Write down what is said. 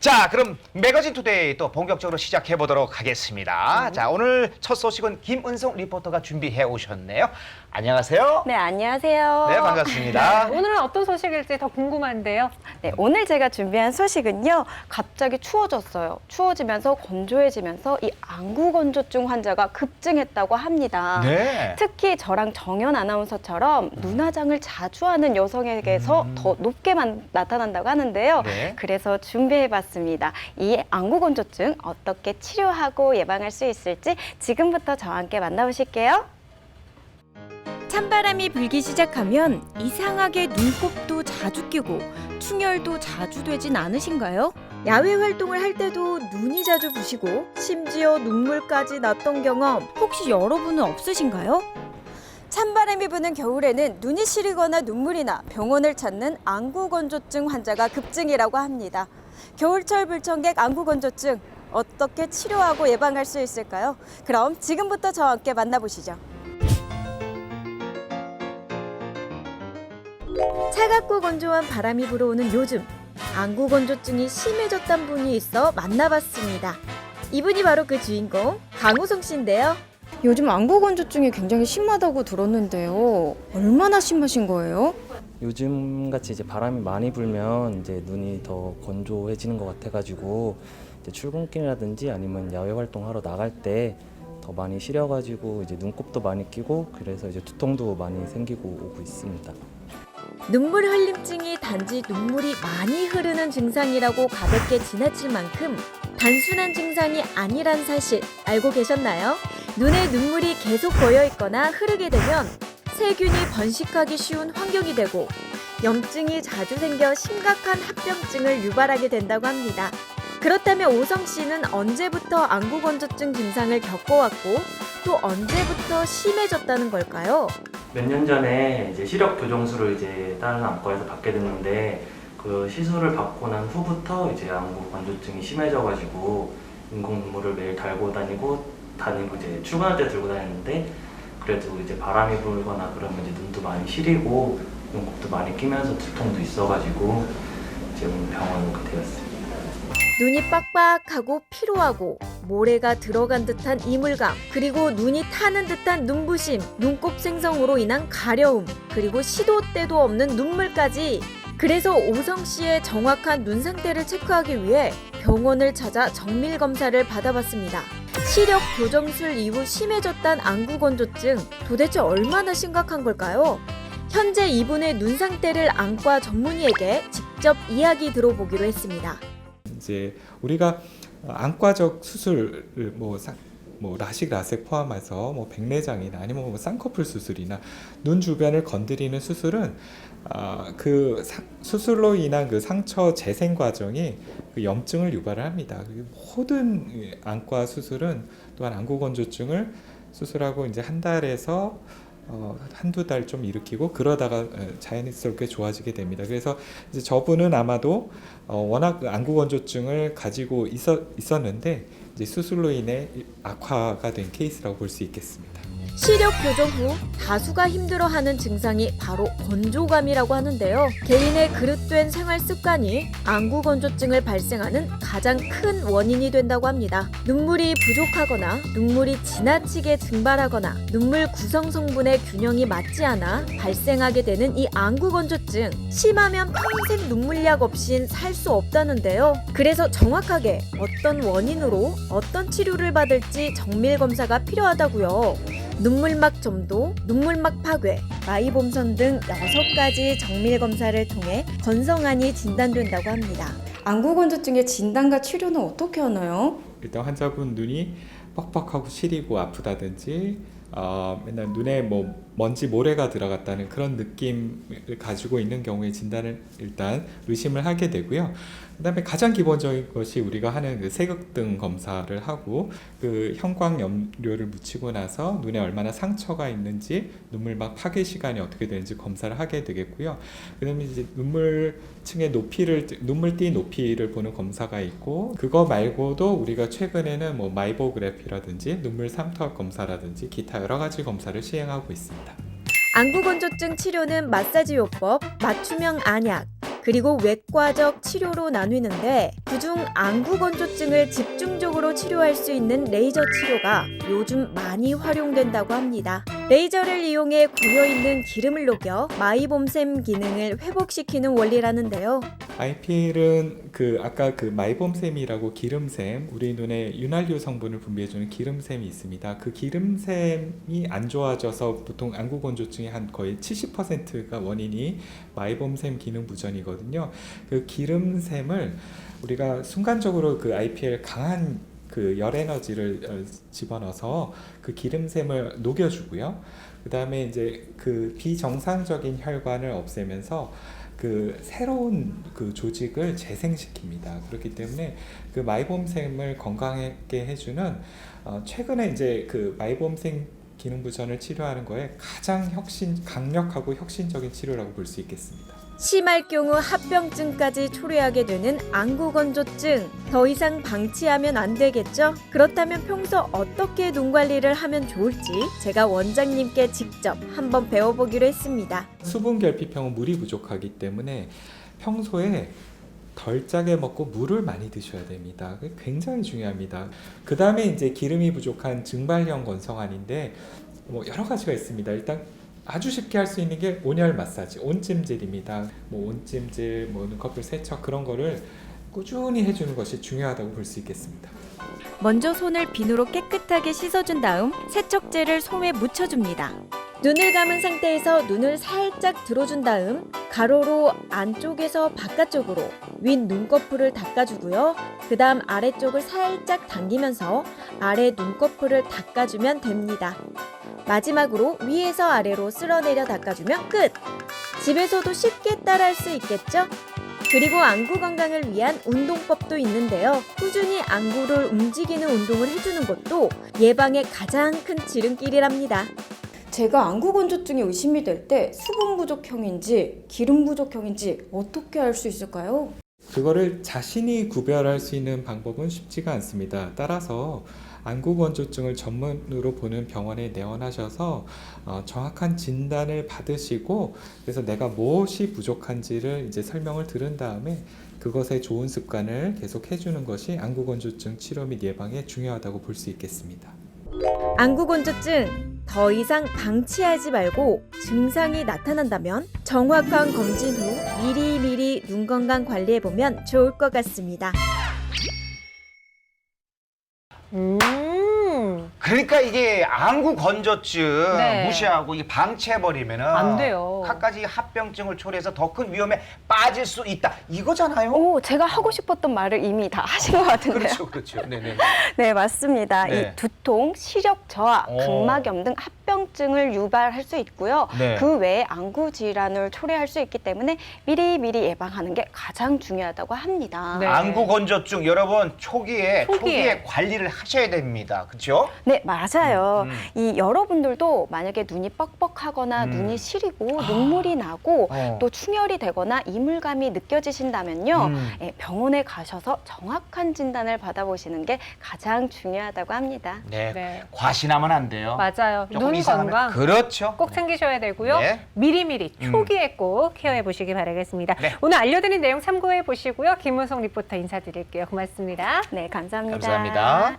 자, 그럼 매거진 투데이 또 본격적으로 시작해 보도록 하겠습니다. 자, 오늘 첫 소식은 김은성 리포터가 준비해 오셨네요. 안녕하세요. 네, 안녕하세요. 네, 반갑습니다. 오늘은 어떤 소식일지 더 궁금한데요. 네, 오늘 제가 준비한 소식은요. 갑자기 추워졌어요. 추워지면서 건조해지면서 이 안구건조증 환자가 급증했다고 합니다. 네. 특히 저랑 정연 아나운서처럼 눈화장을 자주 하는 여성에게서 더 높게 나타난다고 하는데요. 네. 그래서 준비해봤습니다. 이 안구건조증 어떻게 치료하고 예방할 수 있을지 지금부터 저와 함께 만나보실게요. 찬바람이 불기 시작하면 이상하게 눈곱도 자주 끼고 충혈도 자주 되진 않으신가요? 야외 활동을 할 때도 눈이 자주 부시고 심지어 눈물까지 났던 경험 혹시 여러분은 없으신가요? 찬바람이 부는 겨울에는 눈이 시리거나 눈물이 나 병원을 찾는 안구건조증 환자가 급증이라고 합니다. 겨울철 불청객 안구건조증 어떻게 치료하고 예방할 수 있을까요? 그럼 지금부터 저와 함께 만나보시죠. 차갑고 건조한 바람이 불어오는 요즘 안구건조증이 심해졌던 분이 있어 만나봤습니다. 이분이 바로 그 주인공 강우성 씨인데요. 요즘 안구건조증이 굉장히 심하다고 들었는데요. 얼마나 심하신 거예요? 요즘 같이 이제 바람이 많이 불면 이제 눈이 더 건조해지는 것 같아가지고 이제 출근길이라든지 아니면 야외 활동하러 나갈 때 더 많이 시려가지고 이제 눈곱도 많이 끼고 그래서 이제 두통도 많이 생기고 오고 있습니다. 눈물 흘림증이 단지 눈물이 많이 흐르는 증상이라고 가볍게 지나칠 만큼 단순한 증상이 아니란 사실 알고 계셨나요? 눈에 눈물이 계속 고여 있거나 흐르게 되면 세균이 번식하기 쉬운 환경이 되고 염증이 자주 생겨 심각한 합병증을 유발하게 된다고 합니다. 그렇다면 오성 씨는 언제부터 안구건조증 증상을 겪어왔고 또 언제부터 심해졌다는 걸까요? 몇 년 전에 이제 시력 교정술을 이제 다른 안과에서 받게 됐는데 그 시술을 받고 난 후부터 이제 안구 건조증이 심해져가지고 인공 눈물을 매일 달고 다니고 이제 출근할 때 들고 다녔는데 그래도 이제 바람이 불거나 그러면 이제 눈도 많이 시리고 눈곱도 많이 끼면서 두통도 있어가지고 이제 오늘 병원에 오게 되었습니다. 눈이 빡빡하고 피로하고 모래가 들어간 듯한 이물감, 그리고 눈이 타는 듯한 눈부심, 눈곱 생성으로 인한 가려움, 그리고 시도 때도 없는 눈물까지. 그래서 오성 씨의 정확한 눈 상태를 체크하기 위해 병원을 찾아 정밀 검사를 받아봤습니다. 시력 교정술 이후 심해졌단 안구건조증, 도대체 얼마나 심각한 걸까요? 현재 이분의 눈 상태를 안과 전문의에게 직접 이야기 들어보기로 했습니다. 이제 우리가 안과적 수술 라식 라섹 포함해서 백내장이나 아니면 쌍꺼풀 수술이나 눈 주변을 건드리는 수술은 그 수술로 인한 그 상처 재생 과정이 그 염증을 유발을 합니다. 모든 안과 수술은 또한 안구건조증을 수술하고 이제 한 달에서 한두 달 좀 일으키고 그러다가 자연스럽게 좋아지게 됩니다. 그래서 이제 저분은 아마도 워낙 안구건조증을 가지고 있었는데 이제 수술로 인해 악화가 된 케이스라고 볼 수 있겠습니다. 시력 교정 후 다수가 힘들어하는 증상이 바로 건조감이라고 하는데요. 개인의 그릇된 생활 습관이 안구건조증을 발생하는 가장 큰 원인이 된다고 합니다. 눈물이 부족하거나 눈물이 지나치게 증발하거나 눈물 구성 성분의 균형이 맞지 않아 발생하게 되는 이 안구건조증, 심하면 평생 눈물약 없인 살 수 없다는데요. 그래서 정확하게 어떤 원인으로 어떤 치료를 받을지 정밀 검사가 필요하다고요. 눈물막 점도, 눈물막 파괴, 마이봄선 등 6가지 정밀 검사를 통해 건성안이 진단된다고 합니다. 안구건조증의 진단과 치료는 어떻게 하나요? 일단 환자분 눈이 뻑뻑하고 시리고 아프다든지 맨날 눈에 먼지 모래가 들어갔다는 그런 느낌을 가지고 있는 경우에 진단을 일단 의심을 하게 되고요. 그다음에 가장 기본적인 것이 우리가 하는 그 세극등 검사를 하고 그 형광 염료를 묻히고 나서 눈에 얼마나 상처가 있는지 눈물막 파괴 시간이 어떻게 되는지 검사를 하게 되겠고요. 그다음에 이제 눈물띠 높이를 보는 검사가 있고 그거 말고도 우리가 최근에는 마이보그래피라든지 눈물 삼투압 검사라든지 기타 여러 가지 검사를 시행하고 있습니다. 안구건조증 치료는 마사지요법, 맞춤형 안약, 그리고 외과적 치료로 나뉘는데 그중 안구 건조증을 집중적으로 치료할 수 있는 레이저 치료가 요즘 많이 활용된다고 합니다. 레이저를 이용해 고여있는 기름을 녹여 마이봄샘 기능을 회복시키는 원리라는데요. IPL은 아까 마이봄샘이라고 기름샘, 우리 눈에 윤활유 성분을 분비해주는 기름샘이 있습니다. 그 기름샘이 안 좋아져서 보통 안구 건조증의 한 거의 70%가 원인이 마이봄샘 기능 부전이거든요. 그 기름샘을 우리가 순간적으로 그 IPL 강한 열 에너지를 집어넣어서 그 기름샘을 녹여주고요. 그 다음에 이제 그 비정상적인 혈관을 없애면서 그 새로운 그 조직을 재생시킵니다. 그렇기 때문에 그 마이봄샘을 건강하게 해주는 최근에 이제 그 마이봄샘 기능 부전을 치료하는 거에 가장 강력하고 혁신적인 치료라고 볼 수 있겠습니다. 심할 경우 합병증까지 초래하게 되는 안구 건조증. 더 이상 방치하면 안 되겠죠? 그렇다면 평소 어떻게 눈 관리를 하면 좋을지 제가 원장님께 직접 한번 배워보기로 했습니다. 수분 결핍형은 물이 부족하기 때문에 평소에 덜 짜게 먹고 물을 많이 드셔야 됩니다. 그게 굉장히 중요합니다. 그 다음에 이제 기름이 부족한 증발형 건성환인데 여러 가지가 있습니다. 일단 아주 쉽게 할 수 있는 게 온열 마사지, 온찜질입니다. 온찜질, 눈꺼풀 세척 그런 거를 꾸준히 해주는 것이 중요하다고 볼 수 있겠습니다. 먼저 손을 비누로 깨끗하게 씻어준 다음 세척제를 솜에 묻혀줍니다. 눈을 감은 상태에서 눈을 살짝 들어준 다음 가로로 안쪽에서 바깥쪽으로 윗 눈꺼풀을 닦아주고요. 그 다음 아래쪽을 살짝 당기면서 아래 눈꺼풀을 닦아주면 됩니다. 마지막으로 위에서 아래로 쓸어내려 닦아주면 끝! 집에서도 쉽게 따라할 수 있겠죠? 그리고 안구 건강을 위한 운동법도 있는데요. 꾸준히 안구를 움직이는 운동을 해주는 것도 예방에 가장 큰 지름길이랍니다. 제가 안구 건조증이 의심이 될 때 수분 부족형인지 기름 부족형인지 어떻게 알 수 있을까요? 그거를 자신이 구별할 수 있는 방법은 쉽지가 않습니다. 따라서 안구 건조증을 전문으로 보는 병원에 내원하셔서 정확한 진단을 받으시고 그래서 내가 무엇이 부족한지를 이제 설명을 들은 다음에 그것에 좋은 습관을 계속 해주는 것이 안구 건조증 치료 및 예방에 중요하다고 볼 수 있겠습니다. 안구 건조증 더 이상 방치하지 말고 증상이 나타난다면 정확한 검진 후 미리미리 눈 건강 관리해보면 좋을 것 같습니다. 그러니까 이게 안구 건조증 네. 무시하고 이 방치해버리면은 안 돼요. 갖가지 합병증을 초래해서 더 큰 위험에 빠질 수 있다. 이거잖아요. 오, 제가 하고 싶었던 말을 이미 다 하신 것 같은데요. 그렇죠, 그렇죠. 네네. 네, 맞습니다. 네. 이 두통, 시력 저하, 오. 각막염 등 합병증을 유발할 수 있고요. 네. 그 외에 안구 질환을 초래할 수 있기 때문에 미리미리 예방하는 게 가장 중요하다고 합니다. 네. 안구 건조증 여러분 초기에 초기에 관리를 하셔야 됩니다. 그렇죠? 네, 맞아요. 이 여러분들도 만약에 눈이 뻑뻑하거나 음. 눈이 시리고 눈물이 나고 또 충혈이 되거나 이물감이 느껴지신다면요. 예, 병원에 가셔서 정확한 진단을 받아보시는 게 가장 중요하다고 합니다. 네. 네. 과신하면 안 돼요. 맞아요. 조금 눈 이상하면 건강 그렇죠. 꼭 챙기셔야 되고요. 네. 미리미리 초기에 꼭 케어해 보시기 바라겠습니다. 네. 오늘 알려드린 내용 참고해 보시고요. 김은송 리포터 인사드릴게요. 고맙습니다. 네, 감사합니다. 감사합니다.